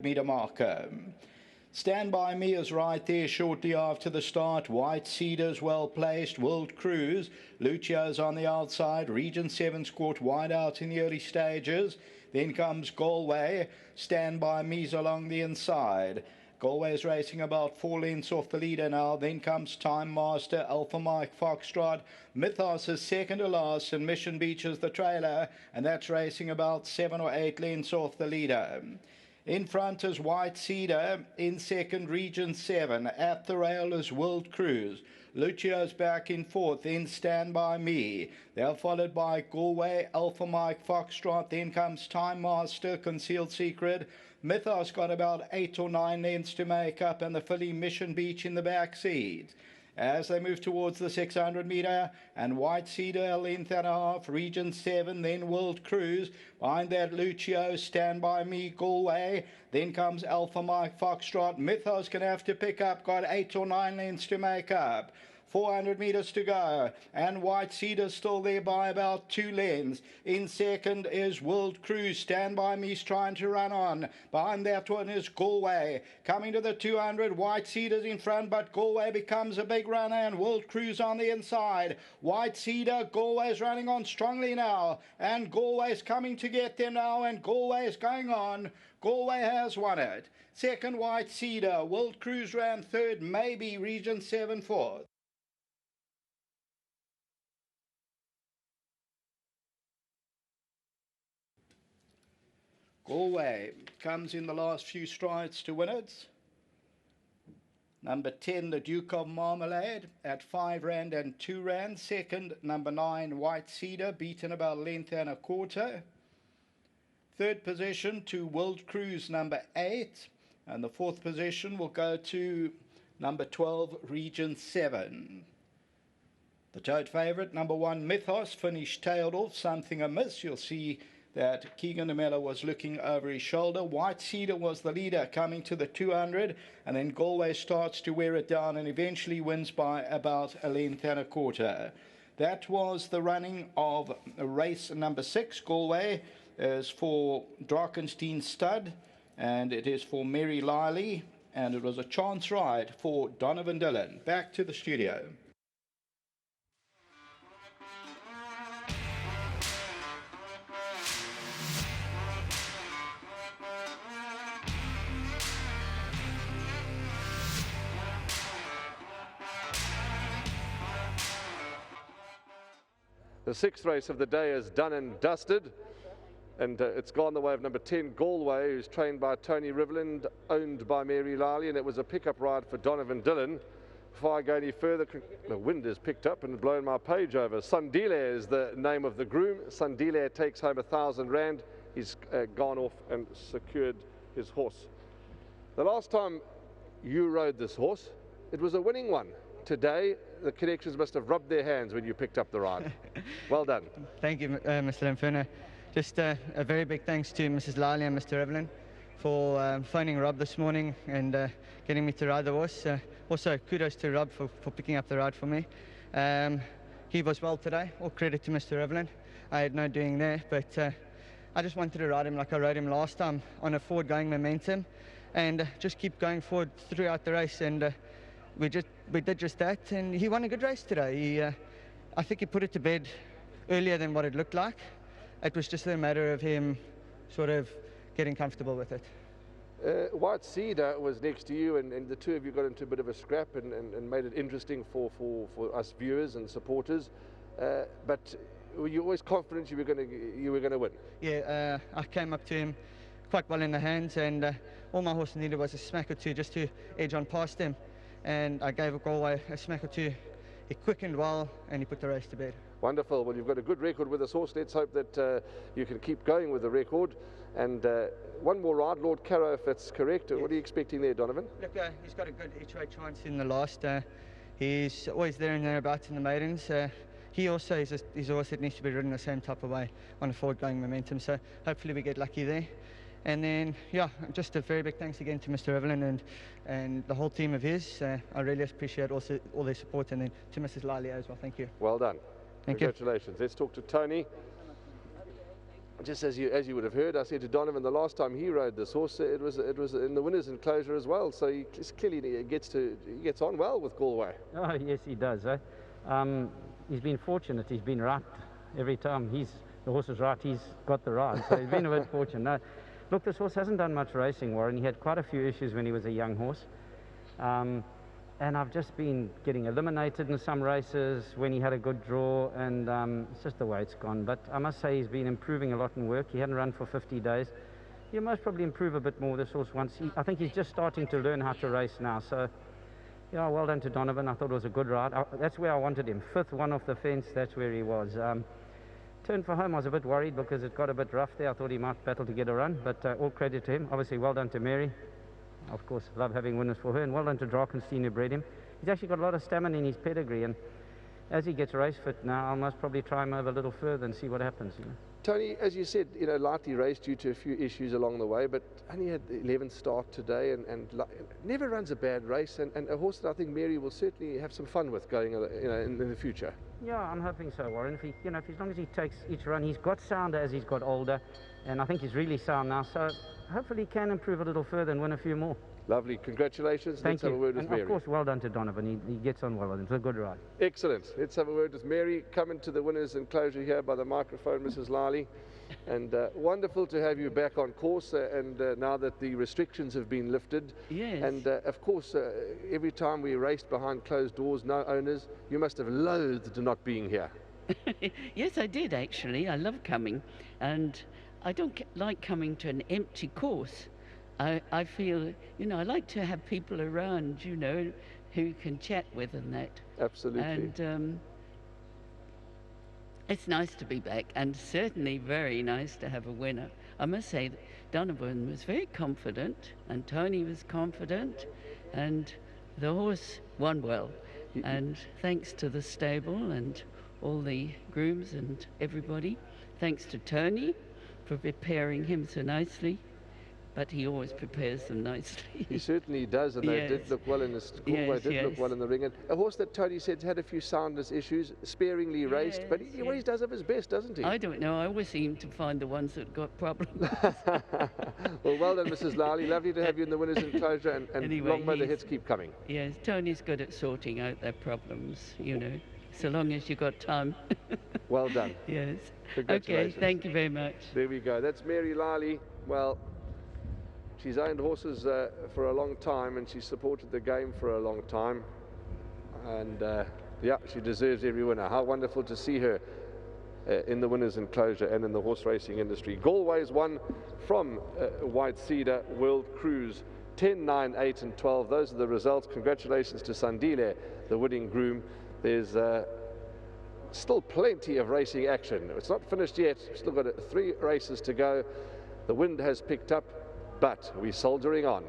meter marker. Stand By Me is right there shortly after the start. White Cedars well placed. World Cruise. Lucio's on the outside. Region 7 scored wide out in the early stages. Then comes Galway. Stand By Me's along the inside. Galway is racing about 4 lengths off the leader now. Then comes Time Master, Alpha Mike Foxtrot. Mythos is second to last, and Mission Beach is the trailer, and that's racing about 7 or 8 lengths off the leader. In front is White Cedar. In second, Region 7. At the rail is World Cruise. Lucio's back in fourth. Then Stand By Me. They're followed by Galway, Alpha Mike Foxtrot. Then comes Time Master, Concealed Secret. Mythos got about 8 or 9 lengths to make up, and the filly Mission Beach in the back seat. As they move towards the 600 metre, and White Cedar a length and a half, Region 7, then World Cruise. Behind that, Lucio, Stand By Me, Galway. Then comes Alpha Mike Foxtrot. Mythos going to have to pick up, got 8 or 9 lengths to make up. 400 metres to go, and White Cedar still there by about 2 lengths. In second is World Cruise. Stand By Me's trying to run on. Behind that one is Galway. Coming to the 200, White Cedar's in front, but Galway becomes a big runner, and World Cruise on the inside. White Cedar, Galway's running on strongly now, and Galway's coming to get them now, and Galway is going on. Galway has won it. Second, White Cedar. World Cruise ran third, maybe Region 7 fourth. Galway comes in the last few strides to win it. Number 10, the Duke of Marmalade, at 5 rand and 2 rand. Second, number 9, White Cedar, beaten about a length and a quarter. Third position to World Cruise, number 8. And the fourth position will go to number 12, Region 7. The tote favourite, number 1, Mythos, finished tailed off, something amiss. You'll see that Keegan Demella was looking over his shoulder. White Cedar was the leader coming to the 200, and then Galway starts to wear it down and eventually wins by about a length and a quarter. That was the running of race number 6. Galway is for Drakenstein Stud, and it is for Mary Liley, and it was a chance ride for Donovan Dillon. Back to the studio. The 6th race of the day is done and dusted, and it's gone the way of number 10, Galway, who's trained by Tony Riveland, owned by Mary Liley, and it was a pickup ride for Donovan Dillon. Before I go any further, the wind has picked up and blown my page over. Sandile is the name of the groom. Sandile takes home 1,000 rand. He's gone off and secured his horse. The last time you rode this horse, it was a winning one. Today, the connections must have rubbed their hands when you picked up the ride. Well done. Thank you, Mr. Inferno. Just a very big thanks to Mrs. Liley and Mr. Evelyn for phoning Rob this morning and getting me to ride the horse. Also, kudos to Rob for picking up the ride for me. He was well today. All credit to Mr. Evelyn. I had no doing there, but I just wanted to ride him like I rode him last time, on a forward-going momentum, and just keep going forward throughout the race. And we did just that, and he won a good race today. I think he put it to bed earlier than what it looked like. It was just a matter of him sort of getting comfortable with it. White Cedar was next to you, and the two of you got into a bit of a scrap and made it interesting for us viewers and supporters. But were you always confident you were going to win? Yeah, I came up to him quite well in the hands, and all my horse needed was a smack or two just to edge on past him. And I gave Galway a smack or two. He quickened well, and he put the race to bed. Wonderful. Well, you've got a good record with this horse. Let's hope that you can keep going with the record. And one more ride, Lord Carrow, if that's correct. Yes. What are you expecting there, Donovan? Look, he's got a good each-way chance in the last. He's always there and thereabouts in the maidens. He also is a horse that needs to be ridden the same type of way on a forward-going momentum. So hopefully we get lucky there. And then, yeah, just a very big thanks again to Mr. Evelyn and the whole team of his. I really appreciate also all their support, and then to Mrs. Liley as well. Thank you. Well done. Thank you. Congratulations. Let's talk to Tony. just as you would have heard, I said to Donovan the last time he rode this horse, it was in the winner's enclosure as well. So he clearly gets on well with Galway. Oh yes, he does. He's been fortunate. He's been right every time. The horse is right. He's got the ride. So he's been a bit fortunate. No, look, this horse hasn't done much racing, Warren. He had quite a few issues when he was a young horse. And I've just been getting eliminated in some races when he had a good draw, and it's just the way it's gone. But I must say he's been improving a lot in work. He hadn't run for 50 days. He'll most probably improve a bit more, this horse, I think he's just starting to learn how to race now. So, yeah, well done to Donovan. I thought it was a good ride. That's where I wanted him. 5th, one off the fence, that's where he was. Turn for home, I was a bit worried because it got a bit rough there. I thought he might battle to get a run, but all credit to him. Obviously, well done to Mary. Of course, love having winners for her, and well done to Drakenstein who bred him. He's actually got a lot of stamina in his pedigree, and as he gets race fit now, I'll most probably try him over a little further and see what happens. Tony, as you said, lightly raced due to a few issues along the way, but only had the 11th start today, and never runs a bad race, and a horse that I think Mary will certainly have some fun with going, in the future. Yeah, I'm hoping so, Warren. If as long as he takes each run, he's got sounder as he's got older, and I think he's really sound now. So hopefully he can improve a little further and win a few more. Lovely, congratulations. Thank you. Let's have a word with Mary. Of course, well done to Donovan. He gets on well with him. It's a good ride. Excellent. Let's have a word with Mary. Coming to the winner's enclosure here by the microphone, Mrs. Lally. And wonderful to have you back on course, and now that the restrictions have been lifted. Yes. And of course, every time we raced behind closed doors, no owners, you must have loathed not being here. Yes, I did actually. I love coming, and I don't like coming to an empty course. I feel, I like to have people around, who you can chat with and that. Absolutely. And it's nice to be back, and certainly very nice to have a winner. I must say that Donovan was very confident, and Tony was confident, and the horse won well. And thanks to the stable and all the grooms and everybody, thanks to Tony for preparing him so nicely. But he always prepares them nicely. He certainly does, and they did look well in the school. Yes, they did look well in the ring. And a horse that Tony said had a few soundness issues, sparingly raced, but he always does have his best, doesn't he? I don't know. I always seem to find the ones that got problems. Well done, Mrs. Lally. Lovely to have you in the winner's enclosure, and anyway, long may the hits keep coming. Yes, Tony's good at sorting out their problems, so long as you've got time. Well done. Yes. Congratulations. Okay, thank you very much. There we go. That's Mary Lally. Well, she's owned horses for a long time, and she's supported the game for a long time. And yeah, she deserves every winner. How wonderful to see her in the winner's enclosure and in the horse racing industry. Galway's won from White Cedar World Cruise 10, 9, 8 and 12. Those are the results. Congratulations to Sandile, the winning groom. There's still plenty of racing action. It's not finished yet. We've still got 3 races to go. The wind has picked up, but we're soldiering on.